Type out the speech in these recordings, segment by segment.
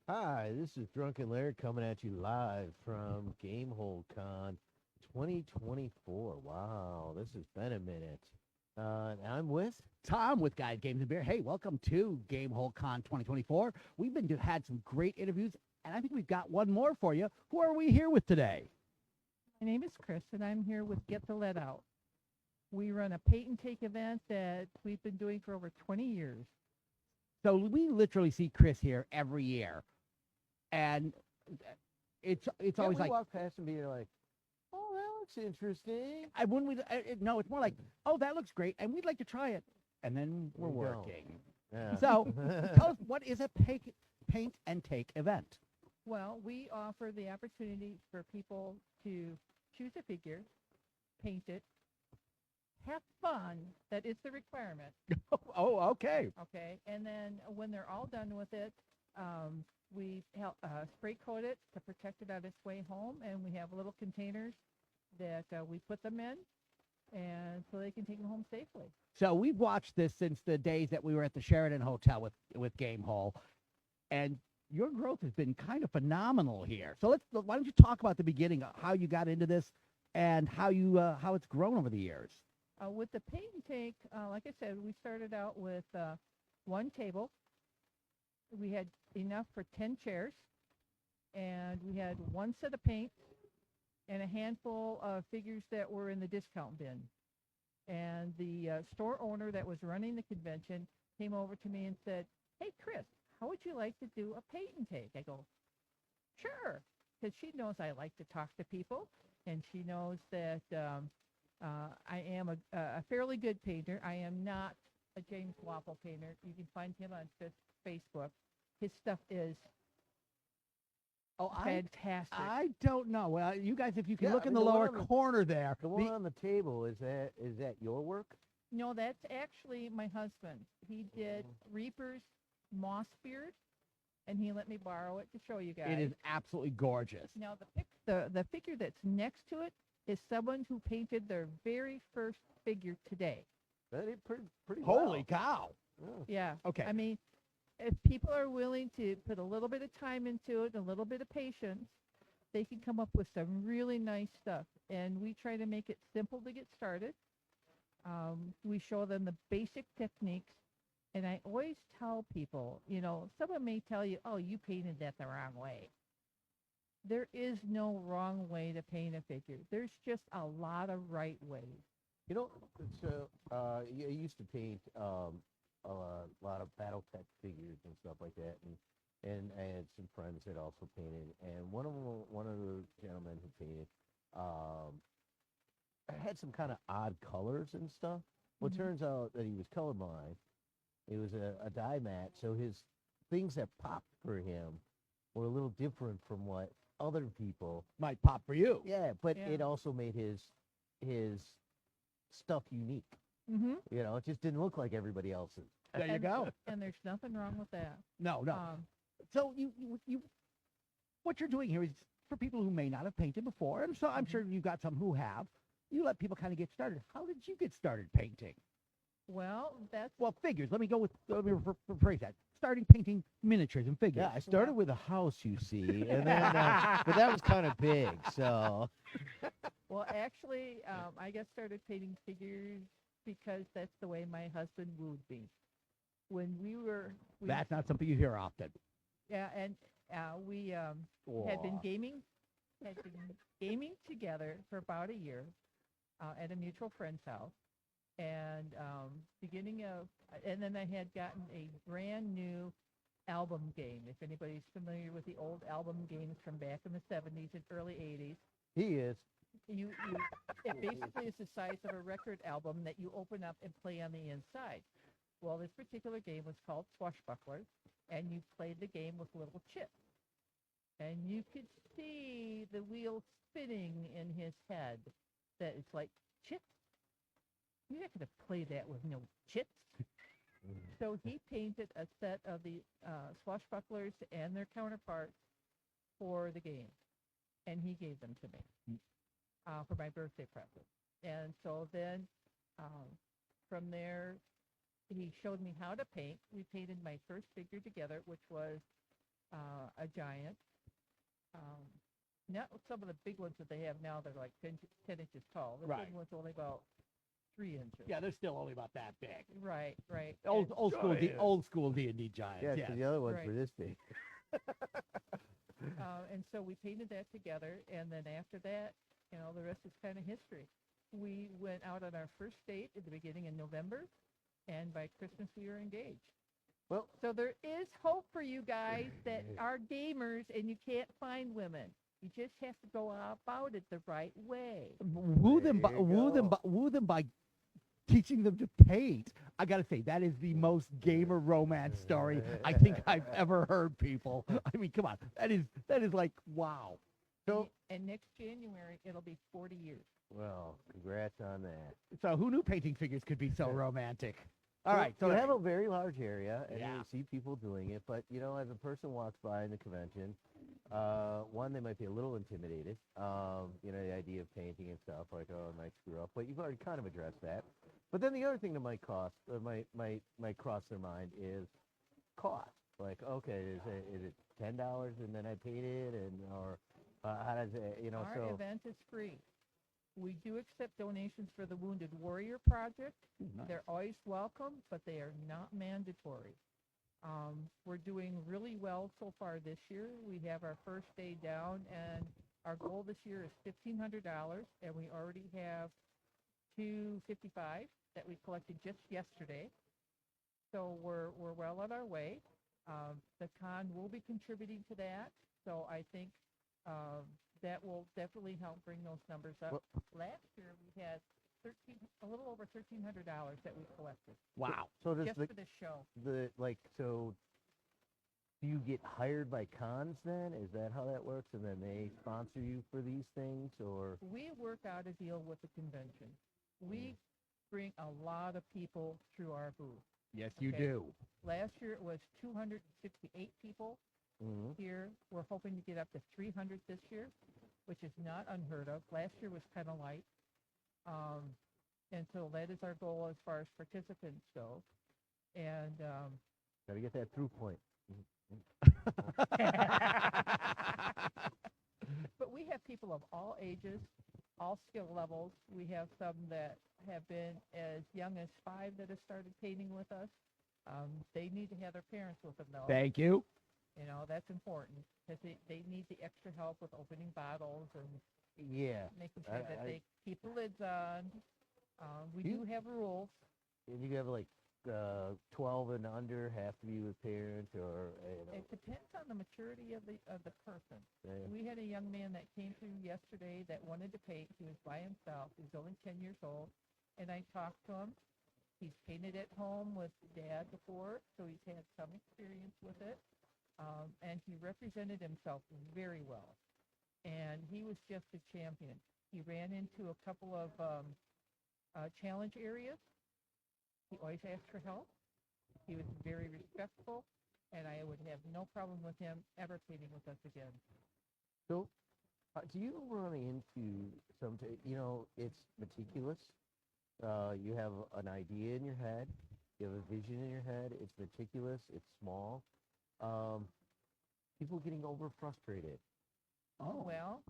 Hi, this is Drunken Larry coming at you live from Gamehole Con 2024. Wow, this has been a minute. And I'm with. Tom with Guide Games and Beer. Hey, welcome to Gamehole Con 2024. We've had some great interviews, and I think we've got one more for you. Who are we here with today? My name is Chris, and I'm here with Get the Lead Out. We run a paint and take event that we've been doing for over 20 years. So we literally see Chris here every year, and it's Yeah, always we like, walk past and be like, "Oh, that looks interesting." when we no, it's more like, oh, that looks great, and we'd like to try it, and then we're We don't. working. Yeah. So tell us, what is a paint and take event? Well, we offer the opportunity for people to choose a figure, paint it, have fun. That is the requirement. Oh, okay. Okay, and then when they're all done with it, we help spray coat it to protect it on its way home, and we have little containers that we put them in, and so they can take them home safely. So we've watched this since the days that we were at the Sheridan Hotel with Game Hall, and your growth has been kind of phenomenal here. So why don't you talk about the beginning, how you got into this, and how it's grown over the years. With the paint and take, like I said, we started out with one table. We had enough for 10 chairs, and we had one set of paint and a handful of figures that were in the discount bin. And the store owner that was running the convention came over to me and said, "Hey, Chris, how would you like to do a paint and take?" I go, "Sure," because she knows I like to talk to people, and she knows that I am a fairly good painter. I am not a James Waffle painter. You can find him on Facebook. His stuff is Oh, fantastic. I don't know. Well, you guys, if you can Yeah, look I in mean, the the one lower on the- corner there, The one on the table is that your work? No, that's actually my husband. He did Reaper's Moss Beard, and he let me borrow it to show you guys. it is absolutely gorgeous. Now, the figure that's next to it is someone who painted their very first figure today. That is pretty Holy well. cow! Yeah. Yeah. Okay. I mean, if people are willing to put a little bit of time into it, and a little bit of patience, they can come up with some really nice stuff. And we try to make it simple to get started. We show them the basic techniques. And I always tell people, someone may tell you, "Oh, you painted that the wrong way." There is no wrong way to paint a figure. There's just a lot of right ways. You know, so I used to paint a lot of BattleTech figures and stuff like that, and I had some friends that also painted, and one of the gentlemen who painted, had some kind of odd colors and stuff. Well, it Mhm. turns out that he was colorblind. It was a dye mat, so his things that popped for him were a little different from what other people. Might pop for you. Yeah, but Yeah. it also made his stuff unique. Mm-hmm. It just didn't look like everybody else's. There you go. And there's nothing wrong with that. No. So what you're doing here is for people who may not have painted before, and so I'm Mhm. sure you've got some who have. You let people kind of get started. How did you get started painting? Well, that's Well, figures. Let me rephrase that. Starting painting miniatures and figures. Yeah, I started with a house, you see, and then but that was kind of big. So well. Actually, I got started painting figures because that's the way my husband wooed me. When we That's not something you hear often. yeah, and we Aw. had been gaming together for about a year at a mutual friend's house, and and then I had gotten a brand new album game. If anybody's familiar with the old album games from back in the 70s and early 80s, he is. you it basically is the size of a record album that you open up and play on the inside. Well, this particular game was called Swashbuckler, and you played the game with little chips, and you could see the wheel spinning in his head. That it's like, chips? You're not going to play that with no chips. So he painted a set of the swashbucklers and their counterparts for the game, and he gave them to me for my birthday present. And so then from there, he showed me how to paint. We painted my first figure together, which was a giant. Um, Not some of the big ones that they have now. They're like 10 inches tall. This Right. one was only about 3 inches. Yeah, they're still only about that big. Right, right. Old, And- old school D&D giants. Yeah, yes. because the other ones Right. were this big. and so we painted that together, and then after that, the rest is kind of history. We went out on our first date at the beginning in November, and by Christmas we were engaged. Well, So there is hope for you guys that are gamers and you can't find women. You just have to go about it the right way. Woo them by There you woo them by teaching them to paint. I gotta say that is the most gamer romance story I think I've ever heard. People, I mean, come on, that is like wow. So, And next January it'll be 40 years. well, congrats on that. So who knew painting figures could be so romantic? All So right, so you have a very large area, and Yeah. you see people doing it. But as a person walks by in the convention, one, they might be a little intimidated. The idea of painting and stuff, like, oh, I might screw up. But you've already kind of addressed that. But then the other thing that might might cross their mind is cost. Like, okay, is it $10 and then I paint it, or how does it, Our so event is free. We do accept donations for the Wounded Warrior Project. Nice. They're always welcome, but they are not mandatory. We're doing really well so far this year. We have our first day down, and our goal this year is $1,500, and we already have $255 that we collected just yesterday. So we're well on our way. The con will be contributing to that, so I think that will definitely help bring those numbers up. Well- Last year we had a little over $1,300 that we collected wow. so does just for this show. so do you get hired by cons then? Is that how that works? And then they sponsor you for these things, or? We work out a deal with the convention. We bring a lot of people through our booth. Yes, you Okay. do. Last year it was 268 people Mhm. here. We're hoping to get up to 300 this year, which is not unheard of. Last year was kind of light. And so that is our goal as far as participants go. And Got to get that through point. but we have people of all ages, all skill levels. We have some that have been as young as 5 that have started painting with us. They need to have their parents with them, though. Thank you. That's important because they need the extra help with opening bottles and Yeah. making sure that they keep the lids on. We You- do have rules. And you have like 12 and under have to be with parents, or It depends on the maturity of the person. yeah. We had a young man that came through yesterday that wanted to paint. He was by himself. He was only 10 years old. And I talked to him. He's painted at home with Dad before, so he's had some experience with it. And he represented himself very well. And he was just a champion. He ran into a couple of challenge areas. He always asked for help. He was very respectful, and I would have no problem with him ever painting with us again. So, do you run into it's meticulous. You have an idea in your head. You have a vision in your head. It's meticulous. It's small. People getting over frustrated. Oh, Well,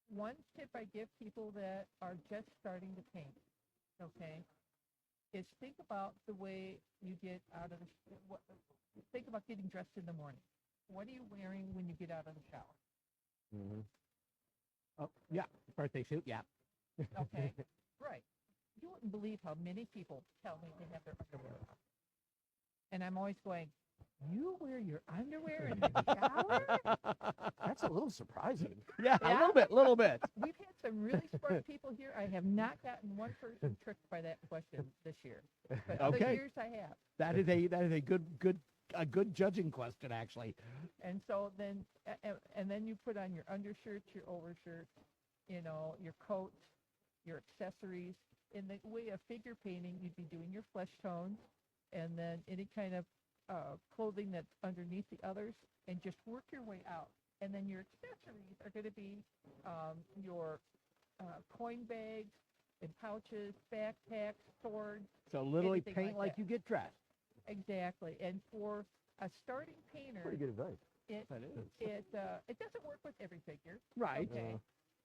one tip I give people that are just starting to paint, okay, is think about the way you get out of think about getting dressed in the morning. What are you wearing when you get out of the shower? Mm-hmm. oh, yeah. Birthday suit. Yeah. Okay, right. You wouldn't believe how many people tell me they have their underwear on. And I'm always going, you wear your underwear in the shower? That's a little surprising. Yeah. A Yeah. little bit. Little bit. We've had some really smart people here. I have not gotten one person tricked by that question this year. But other Okay. years I have. That is a good judging question, actually. And so then, and then you put on your undershirts, your overshirts, your coats, your accessories. In the way of figure painting, you'd be doing your flesh tones, and then any kind of clothing that's underneath the others, and just work your way out. And then your accessories are going to be your coin bags and pouches, backpacks, swords. So literally Anything paint like like that. you get dressed. Exactly. And for a starting painter, Pretty good advice. That is. It doesn't work with every figure. Right. Okay.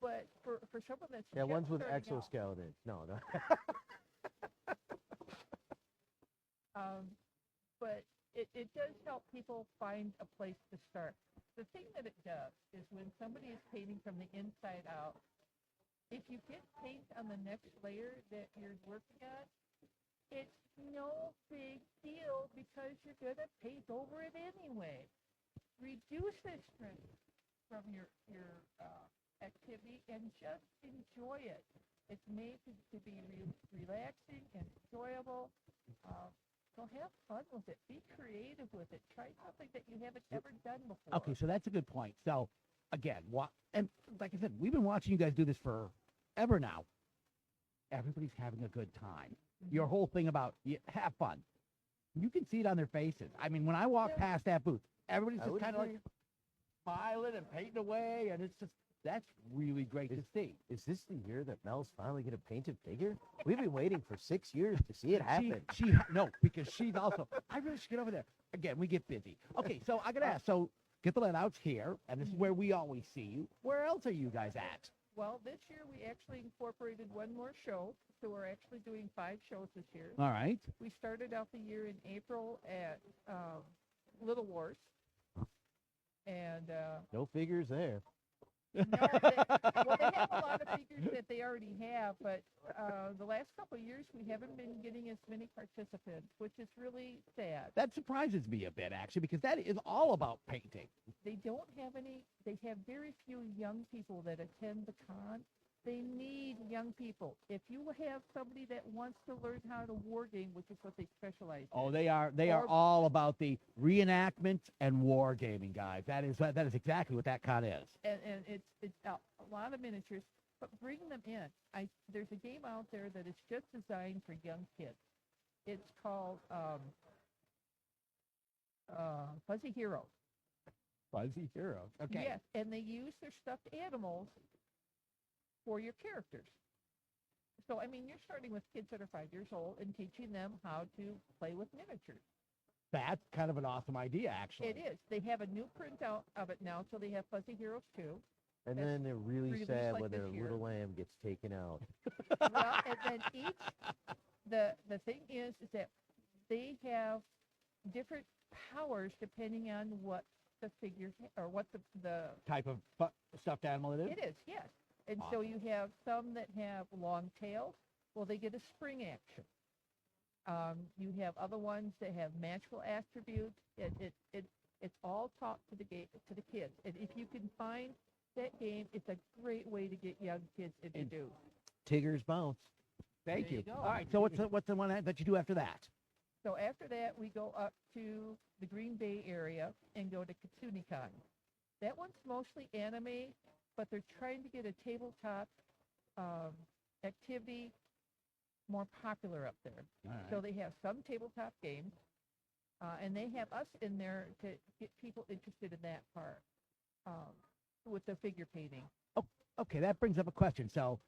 But for someone that's Yeah, just ones with starting out, exoskeletons. No, no. but it does help people find a place to start. The thing that it does is when somebody is painting from the inside out, if you get paint on the next layer that you're working on, it's no big deal because you're going to paint over it anyway. Reduce the stress from your activity and just enjoy it. It's made to be relaxing and enjoyable. So have fun with it. Be creative with it. Try something that you haven't ever done before. Okay, so that's a good point. So, again, and like I said, we've been watching you guys do this forever now. Everybody's having a good time. Your whole thing about have fun. You can see it on their faces. I mean, when I walk past that booth, everybody's just kind of like smiling and painting away, and it's just that's really great to see. Is this the year that Mel's finally going to paint a figure? We've been waiting for 6 years to see it happen. No, because she's also. I really should get over there. Again, we get busy. Okay, so I gotta ask. So get the letouts here, and this is where we always see you. Where else are you guys at? Well, this year we actually incorporated one more show, so we're actually doing 5 shows this year. All right. We started out the year in April at Little Wars, and No figures there. no, they have a lot of figures that they already have, but the last couple of years we haven't been getting as many participants, which is really sad. That surprises me a bit, actually, because that is all about painting. They don't have any. They have very few young people that attend the con. They need young people. If you have somebody that wants to learn how to war game, which is what they specialize in. Oh, they are all about the reenactment and wargaming, guys. That is exactly what that con is. And it's a lot of miniatures, but bring them in. There's a game out there that is just designed for young kids. It's called Fuzzy Heroes. Fuzzy Heroes. Okay. Yes, and they use their stuffed animals for your characters. So, I mean, you're starting with kids that are 5 years old and teaching them how to play with miniatures. That's kind of an awesome idea, actually. It is. They have a new printout of it now, so they have Fuzzy Heroes 2. And That's then they're really released sad like when this their year. little lamb gets taken out. Well, and then the thing is that they have different powers depending on what the figure or what the Type of stuffed animal it is? it is, yes. And so you have some that have long tails. Well, they get a spring action. You have other ones that have magical attributes. It's all taught to the kids. And if you can find that game, it's a great way to get young kids introduced. Tigger's Bounce. Thank There you. you go. All right, so what's the one that you do after that? So after that, we go up to the Green Bay area and go to KatsuneCon. That one's mostly anime, but they're trying to get a tabletop activity more popular up there. All right. So they have some tabletop games, and they have us in there to get people interested in that part with the figure painting. Okay, that brings up a question. So,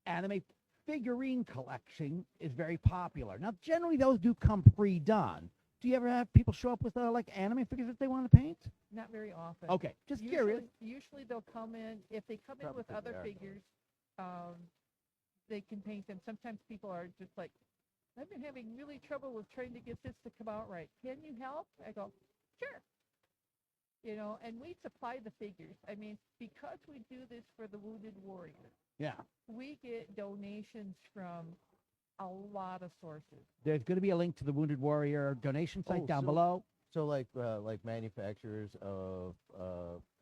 anime figurine collection is very popular. Now, generally, those do come pre-done. Do you ever have people show up with like anime figures that they want to paint? Not very often. Okay, just curious. Usually they'll come in, if they come in Probably with other they are. figures, they can paint them. Sometimes people are just like, I've been having really trouble with trying to get this to come out right. Can you help? I go, sure. You know, and we supply the figures. I mean, because we do this for the Wounded Warrior, Yeah. we get donations from a lot of sources. There's going to be a link to the Wounded Warrior donation site Oh, down so- below. So like manufacturers of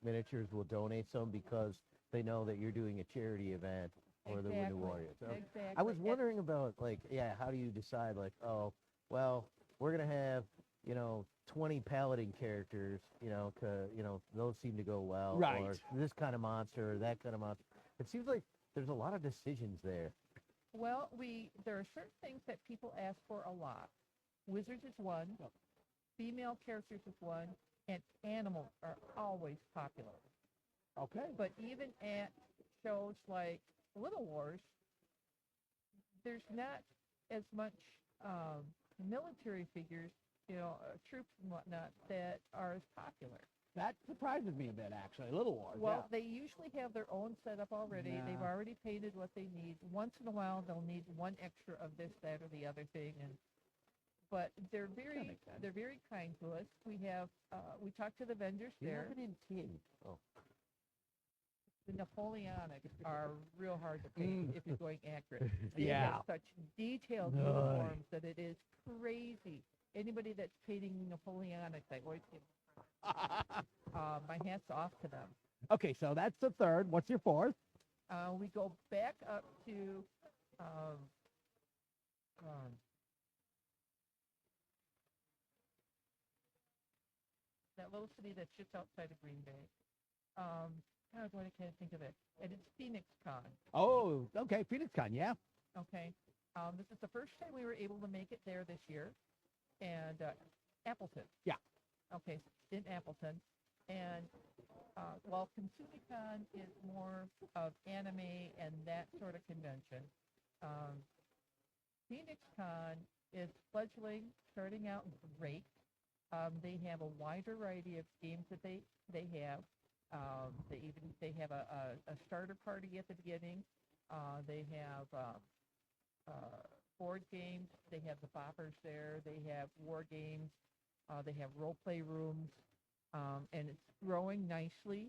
miniatures will donate some because they know that you're doing a charity event for the Wounded Warriors. Okay. Exactly. I was wondering about how do you decide oh, well, we're gonna have 20 paladin characters, those seem to go well, Right. or this kind of monster or that kind of monster. It seems like there's a lot of decisions there. Well, there are certain things that people ask for a lot. Wizards is one. Female characters is one, and animals are always popular. Okay. But even at shows like Little Wars, there's not as much military figures, troops and whatnot, that are as popular. That surprises me a bit, actually. Little Wars. Well, they usually have their own setup already. Yeah. They've already painted what they need. Once in a while, they'll need one extra of this, that, or the other thing, but they're very makes sense. they're very kind to us. We have we talk to the vendors You there. have it in tin. Oh, The Napoleonics are real hard to paint if you're going accurate. They Yeah. have such detailed Nice. uniforms that it is crazy. Anybody that's painting Napoleonics, I always give my hat's off to them. Okay, so that's the third. What's your fourth? We go back up to um, that little city that's just outside of Green Bay. I can't think of it. And it's Phoenix Con. Oh, okay, Phoenix Con, yeah. Okay. This is the first time we were able to make it there this year. And Appleton. Yeah. Okay, in Appleton. And while ConsumiCon is more of anime and that sort of convention, Phoenix Con is fledgling, starting out great. They have a wide variety of games that they have. They have a starter party at the beginning. They have board games. They have the boppers there. They have war games. They have role play rooms, and it's growing nicely.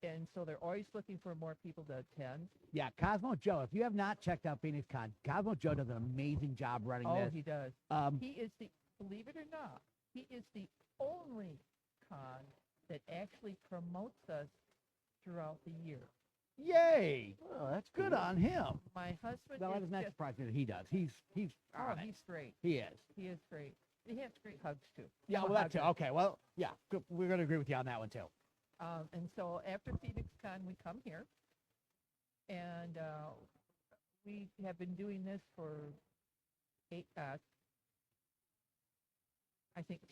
And so they're always looking for more people to attend. Yeah, Cosmo Joe. If you have not checked out Phoenix Con, Cosmo Joe does an amazing job running Oh, this. he does. He He is believe it or not, he is the only con that actually promotes us throughout the year. Yay! oh, that's Good cool. on him. My husband No, is that's not just, surprising that he does. He's on it. he's great. He is. He is great. He has great hugs, too. Yeah, I'm a well, that's it. hugger. Okay, well, yeah, good. We're going to agree with you on that one, too. And so after Phoenix Con, we come here, and we have been doing this for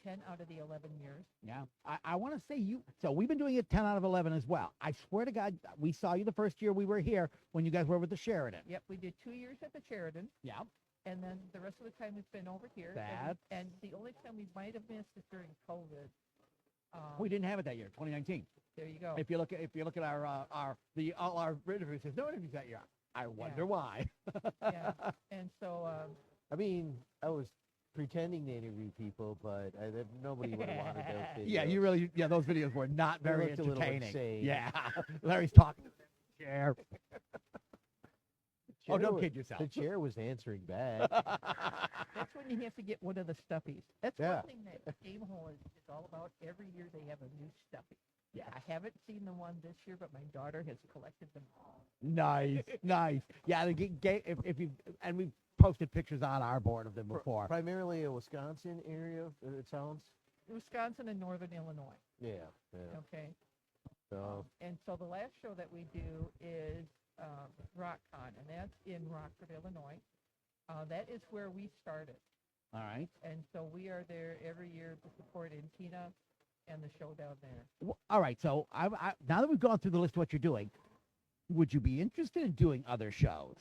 10 out of the 11 years. Yeah. I want to say so we've been doing it 10 out of 11 as well. I swear to God, we saw you the first year we were here when you guys were with the Sheridan. Yep, we did 2 years at the Sheridan, Yeah. and then the rest of the time it's been over here. And the only time we might have missed is during COVID. We didn't have it that year, 2019. There you go. If you look at our interviews, there's no interviews that year. I wonder why. Yeah. And so I mean, I was pretending to interview people, but nobody would have wanted those videos. Yeah, those videos were not They very looked a little entertaining. insane. Yeah. Larry's talking to the chair. Oh, Chair don't wa- kid yourself. The chair was answering back. that's when you have to get one of the stuffies. That's Yeah. one thing that Game Hole is all about. Every year they have a new stuffy. Yes. I haven't seen the one this year, but my daughter has collected them all. Nice, nice. Yeah, if you and we've posted pictures on our board of them before. Primarily a Wisconsin area, it sounds. Wisconsin and Northern Illinois. Yeah, yeah. Okay. So, And so the last show that we do is RockCon, and that's in Rockford, Illinois. That is where we started. All right. And so we are there every year to support Antina and the show down there. All right. So I now that we've gone through the list of what you're doing, would you be interested in doing other shows?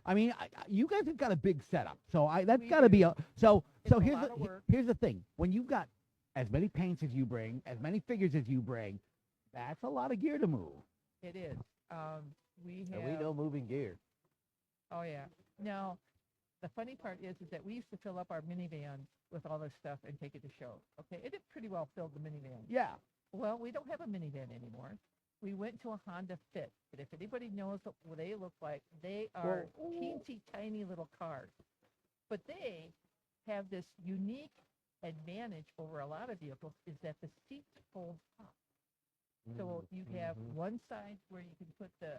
I mean, you guys have got a big setup, so that's We got to be do. so. It's So a here's lot of work. here's the thing: when you've got as many paints as you bring, as many figures as you bring, that's a lot of gear to move. It is. We have. and we know moving gear. Oh yeah. Now, the funny part is that we used to fill up our minivan with all this stuff and take it to shows. Okay, it pretty well filled the minivan. Yeah. Well, we don't have a minivan anymore. We went to a Honda Fit. And if anybody knows what they look like, they are teensy tiny little cars. But they have this unique advantage over a lot of vehicles is that the seats fold up. So you have one side where you can put the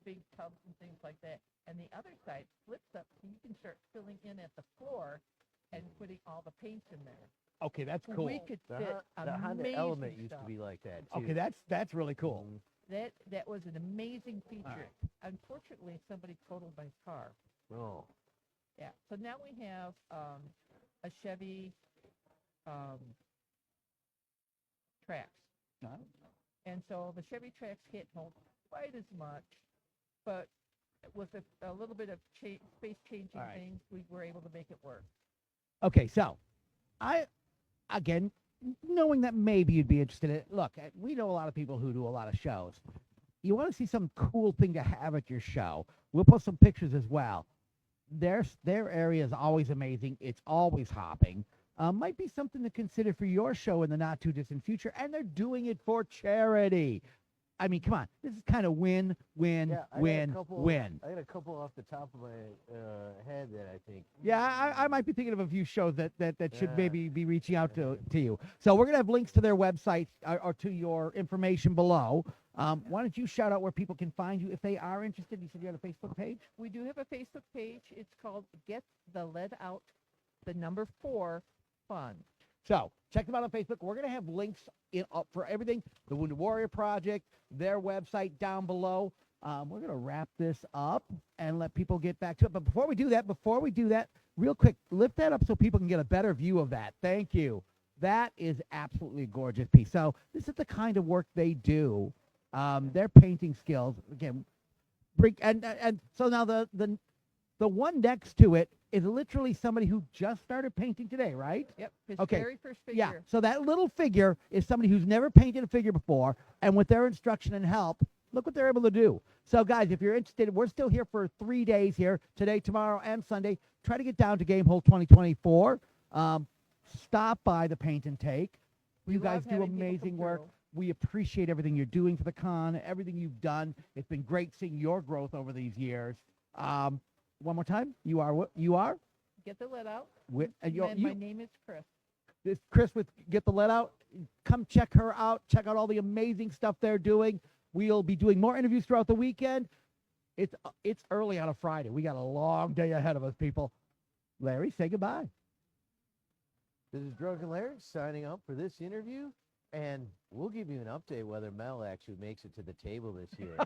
big tubs and things like that, and the other side flips up so you can start filling in at the floor and putting all the paints in there. Okay, that's cool. We could The, fit the Honda amazing Element used stuff. to be like that, too. Okay, that's really cool. That was an amazing feature. right. Unfortunately, somebody totaled my car. Oh. Yeah. So now we have a Chevy Trax. And so the Chevy Trax can't hold quite as much, but with a little bit of space changing All right. things, we were able to make it work. Okay, so again, knowing that maybe you'd be interested in it. Look, we know a lot of people who do a lot of shows. You want to see some cool thing to have at your show. We'll post some pictures as well. Their area is always amazing. It's always hopping. Might be something to consider for your show in the not too distant future, and they're doing it for charity. I mean, come on, this is kind of win, win, Yeah, win, win. I got a couple off the top of my head that I think. Yeah, I might be thinking of a few shows that should Yeah. maybe be reaching out to you. So we're going to have links to their website or to your information below. Why don't you shout out where people can find you if they are interested? You said you had a Facebook page? We do have a Facebook page. It's called Get the Lead Out, the number 4 Fun. So check them out on Facebook. We're going to have links up for everything, the Wounded Warrior Project, their website down below. We're going to wrap this up and let people get back to it. But before we do that, real quick, lift that up so people can get a better view of that. Thank you. That is absolutely a gorgeous piece. So this is the kind of work they do. Their painting skills, again, and so now the one next to it is literally somebody who just started painting today, right? Yep, his Okay. very first figure. Yeah, so that little figure is somebody who's never painted a figure before, and with their instruction and help, look what they're able to do. So, guys, if you're interested, we're still here for 3 days here, today, tomorrow, and Sunday. Try to get down to Game Hole 2024. Stop by the Paint and Take. We You guys love do having people amazing come work. through. We appreciate everything you're doing for the con, everything you've done. It's been great seeing your growth over these years. One more time, you are what you are? Get the Lead Out. And And you're, my name is Chris. this Chris with Get the Let Out. Come check her out. Check out all the amazing stuff they're doing. We'll be doing more interviews throughout the weekend. It's early on a Friday. We got a long day ahead of us, people. Larry, say goodbye. This is Drunken Larry signing up for this interview, and we'll give you an update whether Mel actually makes it to the table this year.